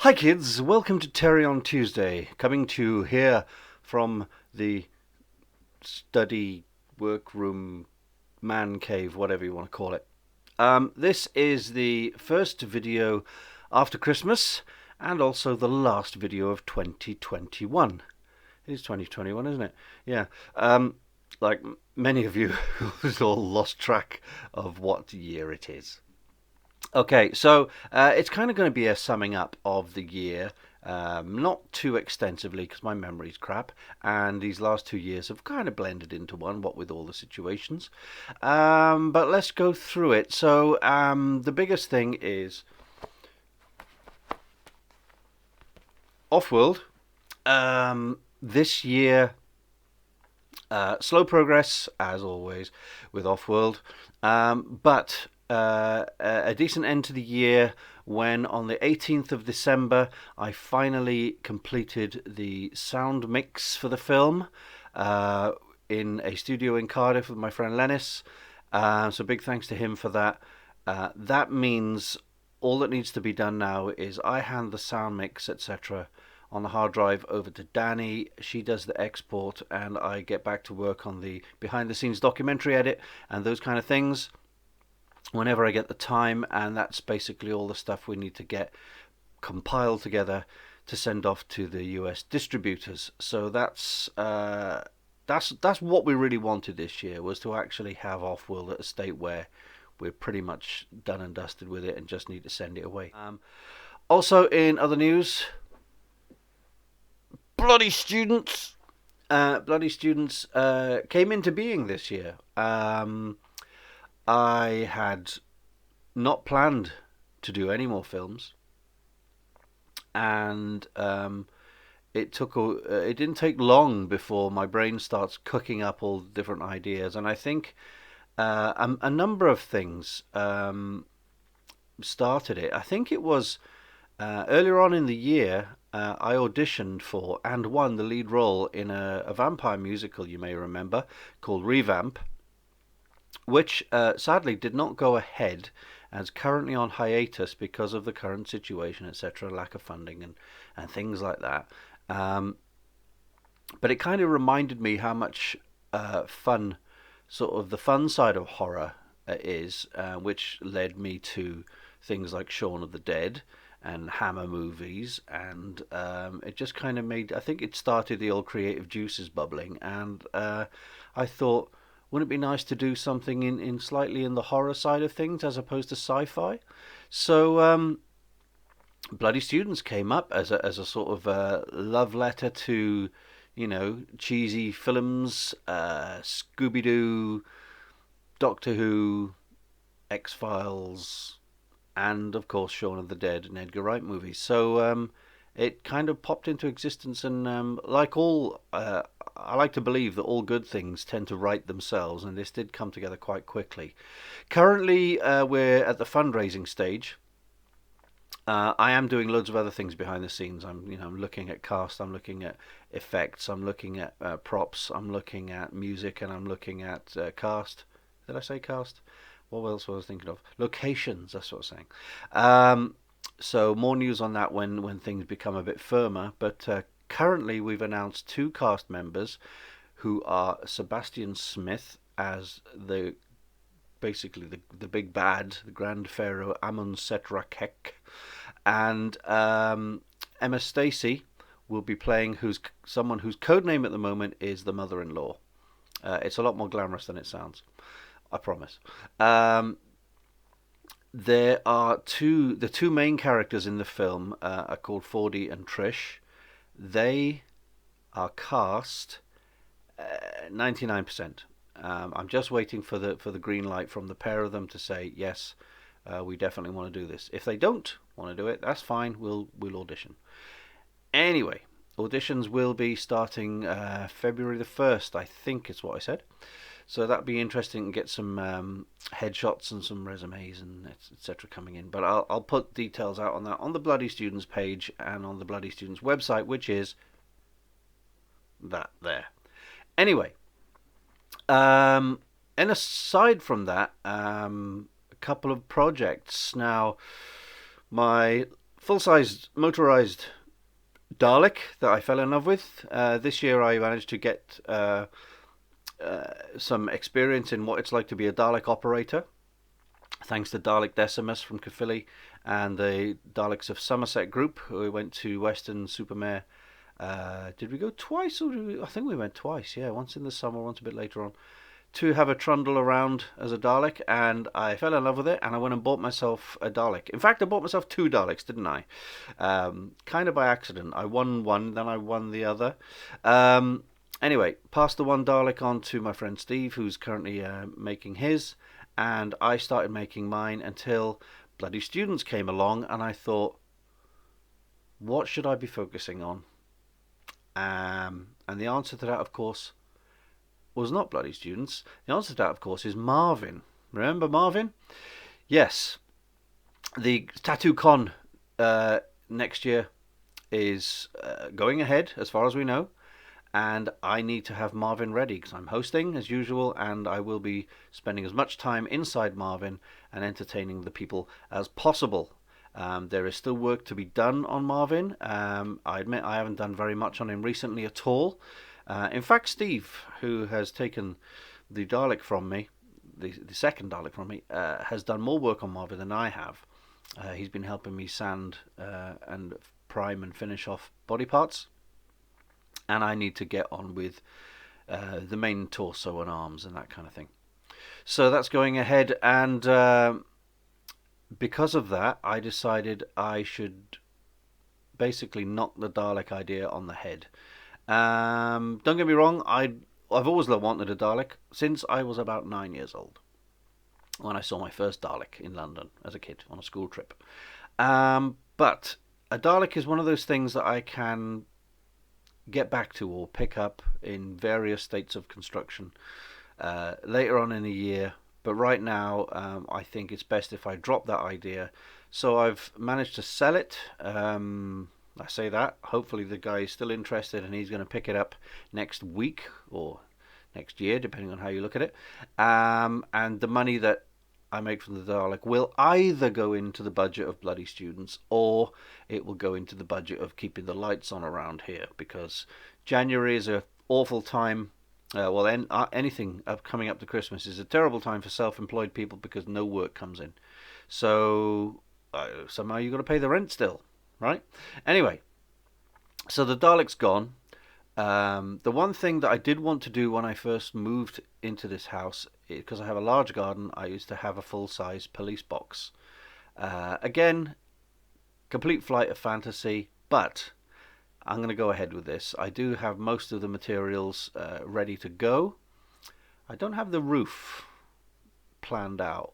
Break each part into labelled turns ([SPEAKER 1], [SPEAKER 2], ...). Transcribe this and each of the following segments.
[SPEAKER 1] Hi kids, welcome to Terry on Tuesday, coming to you here from the study workroom man cave, whatever you want to call it. This is the first video after Christmas and also the last video of 2021. It is 2021, isn't it? Yeah. Like many of you who've all lost track of what year it is. Okay, so it's kind of going to be a summing up of the year, not too extensively because my memory's crap, and these last 2 years have kind of blended into one, what with all the situations. But let's go through it. So the biggest thing is Offworld. This year, slow progress as always with Offworld, but a decent end to the year when on the 18th of December I finally completed the sound mix for the film in a studio in Cardiff with my friend Lennis. So big thanks to him for that. That means all that needs to be done now is I hand the sound mix, etc., on the hard drive over to Danny. She does the export, and I get back to work on the behind the scenes documentary edit and those kind of things whenever I get the time. And that's basically all the stuff we need to get compiled together to send off to the US distributors. So that's what we really wanted this year, was to actually have Offworld at a state where we're pretty much done and dusted with it and just need to send it away. Also, in other news, Bloody Students. Bloody Students came into being this year. I had not planned to do any more films, and it didn't take long before my brain starts cooking up all different ideas, and I think a number of things started it. I think it was earlier on in the year. I auditioned for and won the lead role in a vampire musical, you may remember, called Revamp, which sadly did not go ahead and is currently on hiatus because of the current situation, etc., lack of funding and things like that. But it kind of reminded me how much fun, sort of the fun side of horror is, which led me to things like Shaun of the Dead and Hammer movies, and it just kind of made, I think it started the old creative juices bubbling, and I thought, wouldn't it be nice to do something in slightly in the horror side of things as opposed to sci-fi? So Bloody Students came up as a sort of love letter to, cheesy films, Scooby Doo, Doctor Who, X Files, and of course Shaun of the Dead and Edgar Wright movies. So it kind of popped into existence, and like all, I like to believe that all good things tend to write themselves, and this did come together quite quickly. Currently, we're at the fundraising stage. I am doing loads of other things behind the scenes. I'm looking at cast, I'm looking at effects, I'm looking at props, I'm looking at music, and I'm looking at cast. Did I say cast? What else was I thinking of? Locations. That's what I was saying. So more news on that when things become a bit firmer. But currently, we've announced two cast members, who are Sebastian Smith as basically the big bad, the Grand Pharaoh Amun-Set-Rakek, and Emma Stacey will be playing someone whose code name at the moment is the mother-in-law. It's a lot more glamorous than it sounds, I promise. There are the two main characters in the film are called Fordy and Trish. They are cast 99%. I'm just waiting for the green light from the pair of them to say yes, we definitely want to do this. If they don't want to do it, that's fine. We'll audition. Anyway, auditions will be starting February the 1st, I think is what I said. So that'd be interesting to get some headshots and some resumes and etc. coming in. But I'll put details out on that on the Bloody Students page and on the Bloody Students website, which is that there. Anyway, and aside from that, a couple of projects. Now, my full-sized motorized Dalek that I fell in love with. This year I managed to get some experience in what it's like to be a Dalek operator, thanks to Dalek Decimus from Caerphilly and the Daleks of Somerset group. We went to Weston-super-Mare. Did we go twice? Or I think we went twice, yeah. Once in the summer, once a bit later on, to have a trundle around as a Dalek, and I fell in love with it, and I went and bought myself a Dalek. In fact, I bought myself two Daleks, didn't I? Kind of by accident. I won one, then I won the other. Anyway, passed the one Dalek on to my friend Steve, who's currently making his, and I started making mine until Bloody Students came along, and I thought, what should I be focusing on? And the answer to that, of course, was not Bloody Students. The answer to that, of course, is Marvin. Remember Marvin? Yes. The Tattoo Con next year is going ahead, as far as we know. And I need to have Marvin ready because I'm hosting, as usual, and I will be spending as much time inside Marvin and entertaining the people as possible. There is still work to be done on Marvin. I admit I haven't done very much on him recently at all. In fact, Steve, who has taken the Dalek from me, the second Dalek from me, has done more work on Marvin than I have. He's been helping me sand and prime and finish off body parts. And I need to get on with the main torso and arms and that kind of thing. So that's going ahead, and because of that, I decided I should basically knock the Dalek idea on the head. Don't get me wrong, I've always wanted a Dalek since I was about 9 years old, when I saw my first Dalek in London as a kid on a school trip. But a Dalek is one of those things that I can get back to or pick up in various states of construction later on in the year. But right now, I think it's best if I drop that idea. So I've managed to sell it. I say that. Hopefully the guy is still interested and he's going to pick it up next week or next year, depending on how you look at it. And the money that I make from the Dalek will either go into the budget of Bloody Students or it will go into the budget of keeping the lights on around here, because January is an awful time. Anything coming up to Christmas is a terrible time for self-employed people because no work comes in. So somehow you've got to pay the rent still, right? Anyway, so the Dalek's gone. The one thing that I did want to do when I first moved into this house, because I have a large garden, I used to have a full-size police box. Again, complete flight of fantasy, but I'm going to go ahead with this. I do have most of the materials ready to go. I don't have the roof planned out,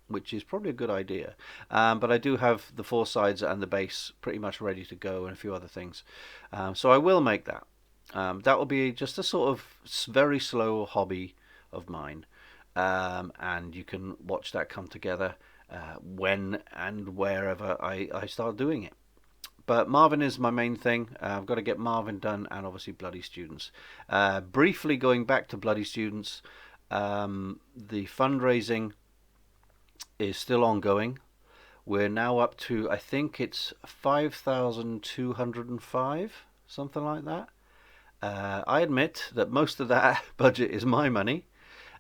[SPEAKER 1] which is probably a good idea. But I do have the four sides and the base pretty much ready to go and a few other things. So I will make that. That will be just a sort of very slow hobby of mine. And you can watch that come together when and wherever I start doing it. But Marvin is my main thing. I've got to get Marvin done, and obviously Bloody Students. Briefly going back to Bloody Students, the fundraising is still ongoing. We're now up to, I think it's 5,205, something like that. I admit that most of that budget is my money.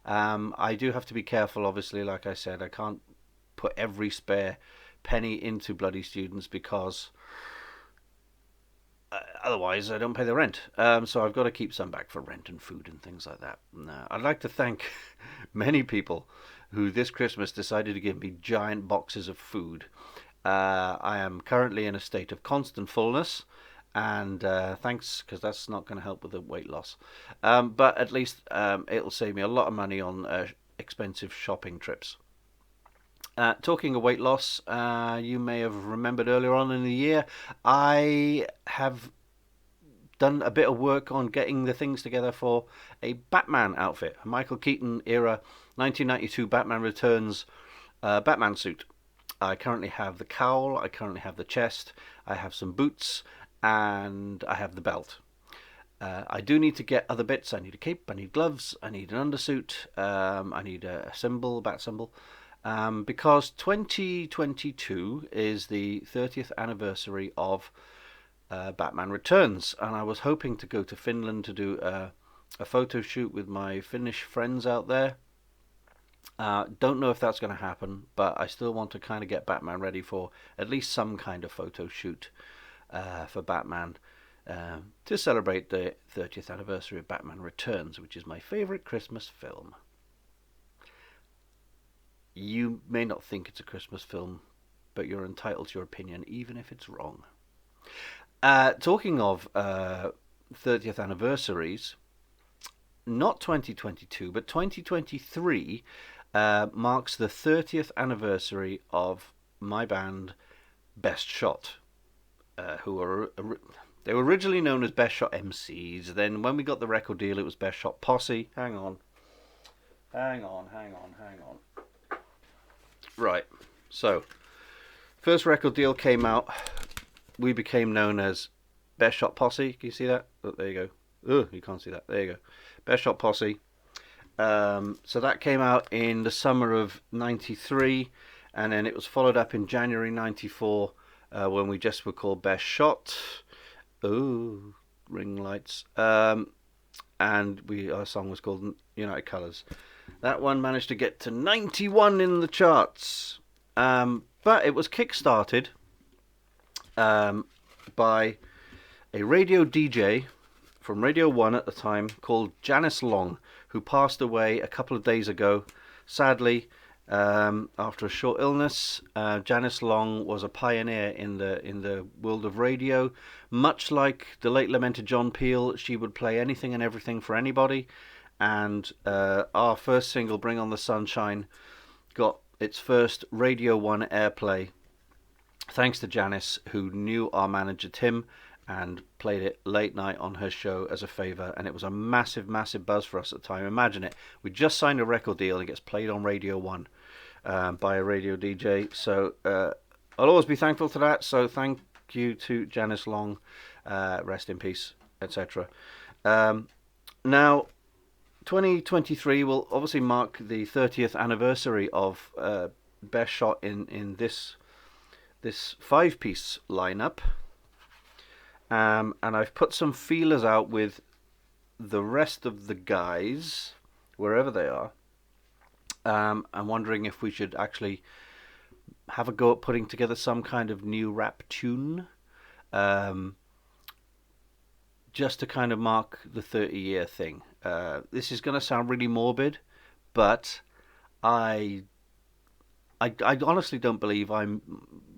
[SPEAKER 1] I do have to be careful, obviously, like I said. I can't put every spare penny into Bloody Students because otherwise I don't pay the rent. So I've got to keep some back for rent and food and things like that. I'd like to thank many people who this Christmas decided to give me giant boxes of food. I am currently in a state of constant fullness, and thanks, because that's not going to help with the weight loss. But at least it'll save me a lot of money on expensive shopping trips. Talking of weight loss, you may have remembered earlier on in the year, I have done a bit of work on getting the things together for a Batman outfit, a Michael Keaton era 1992 Batman Returns Batman suit. I currently have the cowl, I currently have the chest, I have some boots, and I have the belt. I do need to get other bits. I need a cape, I need gloves, I need an undersuit, I need a symbol, bat symbol. because 2022 is the 30th anniversary of Batman Returns, and I was hoping to go to Finland to do a photo shoot with my Finnish friends out there. Don't know if that's going to happen, but I still want to kind of get Batman ready for at least some kind of photo shoot for Batman to celebrate the 30th anniversary of Batman Returns, which is my favorite Christmas film. You may not think it's a Christmas film, but you're entitled to your opinion, even if it's wrong. Talking of 30th anniversaries, not 2022, but 2023 marks the 30th anniversary of my band, Best Shot, who were they were originally known as Best Shot MCs. Then when we got the record deal, it was Best Shot Posse. Hang on. Right, so first record deal came out. We became known as Best Shot Posse. Can you see that? Oh, there you go. Oh, you can't see that. There you go. Best Shot Posse. So that came out in the summer of '93, and then it was followed up in January '94 when we just were called Best Shot. Ooh, ring lights. And our song was called United Colors. That one managed to get to 91 in the charts, but it was kick-started by a radio DJ from Radio 1 at the time called Janice Long, who passed away a couple of days ago, sadly, after a short illness. Janice Long was a pioneer in the world of radio. Much like the late lamented John Peel, she would play anything and everything for anybody. And our first single, Bring on the Sunshine, got its first Radio 1 airplay thanks to Janice, who knew our manager Tim and played it late night on her show as a favour, and it was a massive, massive buzz for us at the time. Imagine it. We just signed a record deal and it gets played on Radio 1 by a radio DJ. So I'll always be thankful to that. So thank you to Janice Long. Rest in peace, etc. Now, 2023 will obviously mark the 30th anniversary of Best Shot in this 5-piece lineup. And I've put some feelers out with the rest of the guys, wherever they are. I'm wondering if we should actually have a go at putting together some kind of new rap tune, just to kind of mark the 30-year thing. This is going to sound really morbid, but I honestly don't believe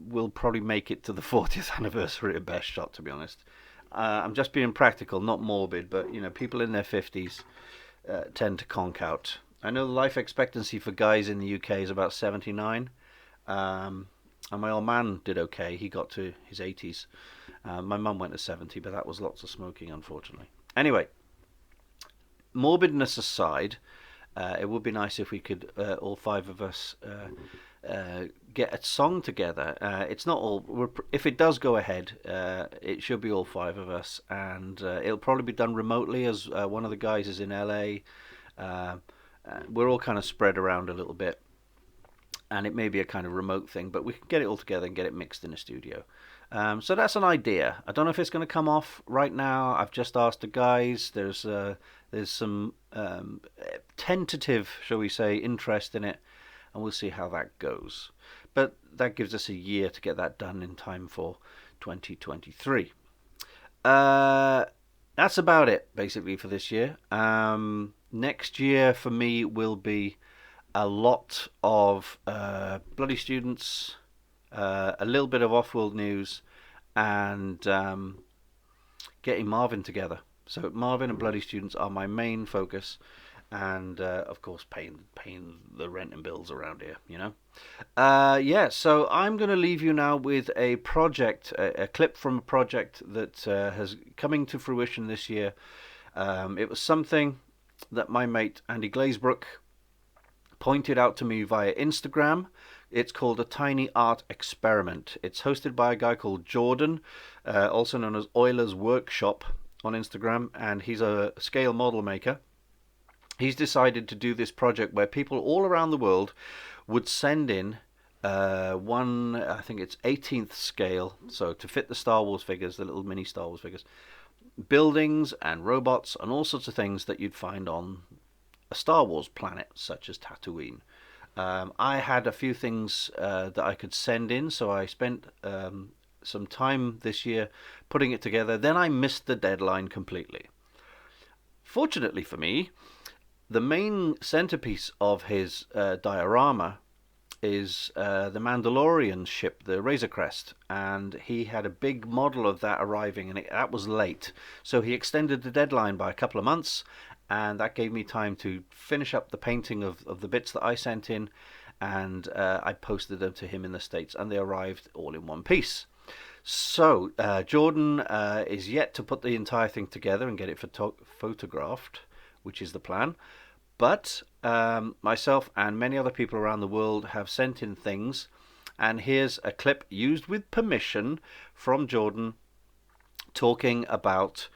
[SPEAKER 1] will probably make it to the 40th anniversary of Best Shot, to be honest. I'm just being practical, not morbid, but people in their 50s tend to conk out. I know the life expectancy for guys in the UK is about 79, and my old man did okay. He got to his 80s. My mum went to 70, but that was lots of smoking, unfortunately. Anyway, morbidness aside, it would be nice if we could, all 5 of us, get a song together. It's not all. If it does go ahead, it should be all 5 of us, and it'll probably be done remotely, as one of the guys is in LA. We're all kind of spread around a little bit, and it may be a kind of remote thing, but we can get it all together and get it mixed in a studio. So that's an idea. I don't know if it's going to come off right now. I've just asked the guys. There's some tentative, shall we say, interest in it, and we'll see how that goes. But that gives us a year to get that done in time for 2023. That's about it, basically, for this year. Next year, for me, will be a lot of Bloody Students, a little bit of Off-World News, and getting Marvin together. So Marvin and Bloody Students are my main focus, and of course paying the rent and bills around here, so I'm going to leave you now with a project, a clip from a project that has coming to fruition this year. It was something that my mate Andy Glazebrook pointed out to me via Instagram. It's called A Tiny Art Experiment. It's hosted by a guy called Jordan, also known as Euler's Workshop on Instagram, and he's a scale model maker. He's decided to do this project where people all around the world would send in one, I think it's 18th scale, so to fit the Star Wars figures, the little mini Star Wars figures, buildings and robots and all sorts of things that you'd find on a Star Wars planet, such as Tatooine. I had a few things that I could send in, so I spent some time this year putting it together. Then I missed the deadline completely. Fortunately for me, the main centerpiece of his diorama is the Mandalorian ship, the Razor Crest, and he had a big model of that arriving, and that was late. So he extended the deadline by a couple of months, and that gave me time to finish up the painting of the bits that I sent in, and I posted them to him in the States, and they arrived all in one piece. So Jordan is yet to put the entire thing together and get it photographed, which is the plan. But myself and many other people around the world have sent in things, and here's a clip used with permission from Jordan talking about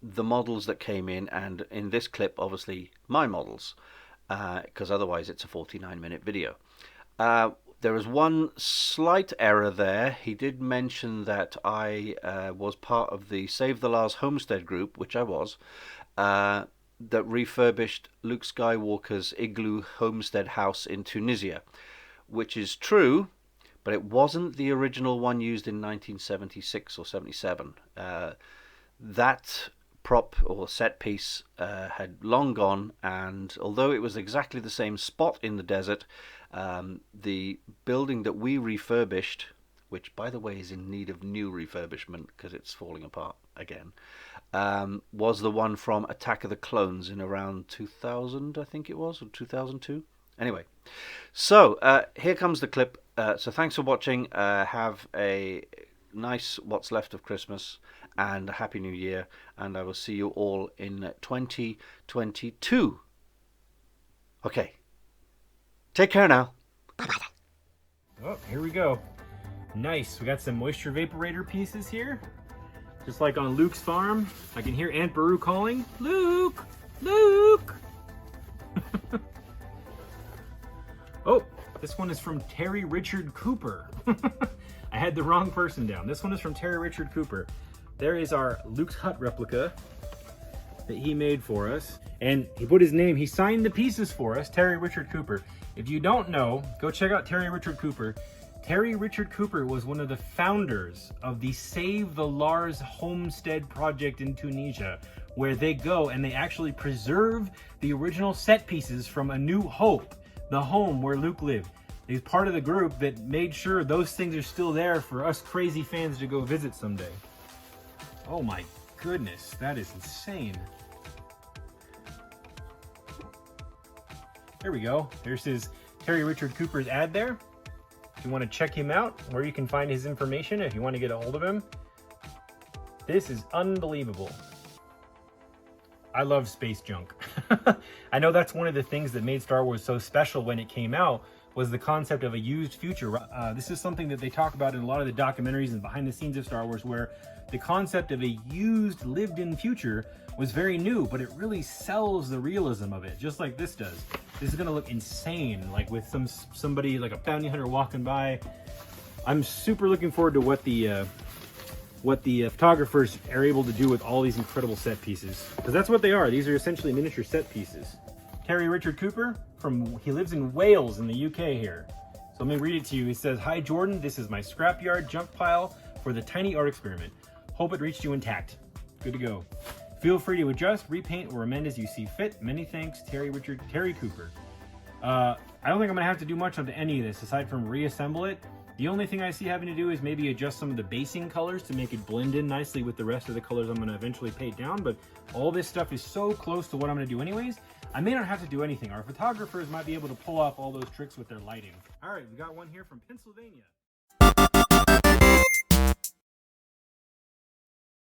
[SPEAKER 1] the models that came in, and in this clip obviously my models, because otherwise it's a 49-minute video. There is one slight error there. He did mention that I was part of the Save the Lars Homestead group, which I was, that refurbished Luke Skywalker's igloo homestead house in Tunisia, which is true, but it wasn't the original one used in 1976 or 77. That prop or set piece had long gone, and although it was exactly the same spot in the desert, the building that we refurbished, which by the way is in need of new refurbishment because it's falling apart again, was the one from Attack of the Clones in around 2000, I think it was, or 2002. Anyway, so here comes the clip. So thanks for watching. Have a nice what's left of Christmas and a Happy New Year, and I will see you all in 2022. Okay, take care now.
[SPEAKER 2] Oh, here we go. Nice. We got some moisture vaporator pieces here. Just like on Luke's farm. I can hear Aunt Beru calling, Luke! Luke! Oh, this one is from Terry Richard Cooper. I had the wrong person down. This one is from Terry Richard Cooper. There is our Luke's Hut replica that he made for us. And he put his name, he signed the pieces for us, Terry Richard Cooper. If you don't know, go check out Terry Richard Cooper. Terry Richard Cooper was one of the founders of the Save the Lars Homestead project in Tunisia, where they go and they actually preserve the original set pieces from A New Hope, the home where Luke lived. He's part of the group that made sure those things are still there for us crazy fans to go visit someday. Oh my goodness, that is insane. There we go. There's his Terry Richard Cooper's ad there. If you want to check him out, where you can find his information, if you want to get a hold of him. This is unbelievable. I love space junk. I know that's one of the things that made Star Wars so special when it came out, was the concept of a used future. This is something that they talk about in a lot of the documentaries and behind the scenes of Star Wars, where the concept of a used, lived-in future was very new, but it really sells the realism of it, just like this does. This is gonna look insane, like with somebody like a bounty hunter walking by. I'm super looking forward to what the photographers are able to do with all these incredible set pieces, because that's what they are. These are essentially miniature set pieces. Terry Richard Cooper, he lives in Wales in the UK here. So let me read it to you. He says, "Hi Jordan, this is my scrapyard junk pile for the tiny art experiment. Hope it reached you intact. Good to go. Feel free to adjust, repaint, or amend as you see fit. Many thanks, Terry Cooper." I don't think I'm gonna have to do much onto any of this aside from reassemble it. The only thing I see having to do is maybe adjust some of the basing colors to make it blend in nicely with the rest of the colors I'm gonna eventually paint down, but all this stuff is so close to what I'm gonna do anyways, I may not have to do anything. Our photographers might be able to pull off all those tricks with their lighting. All right, we got one here from Pennsylvania.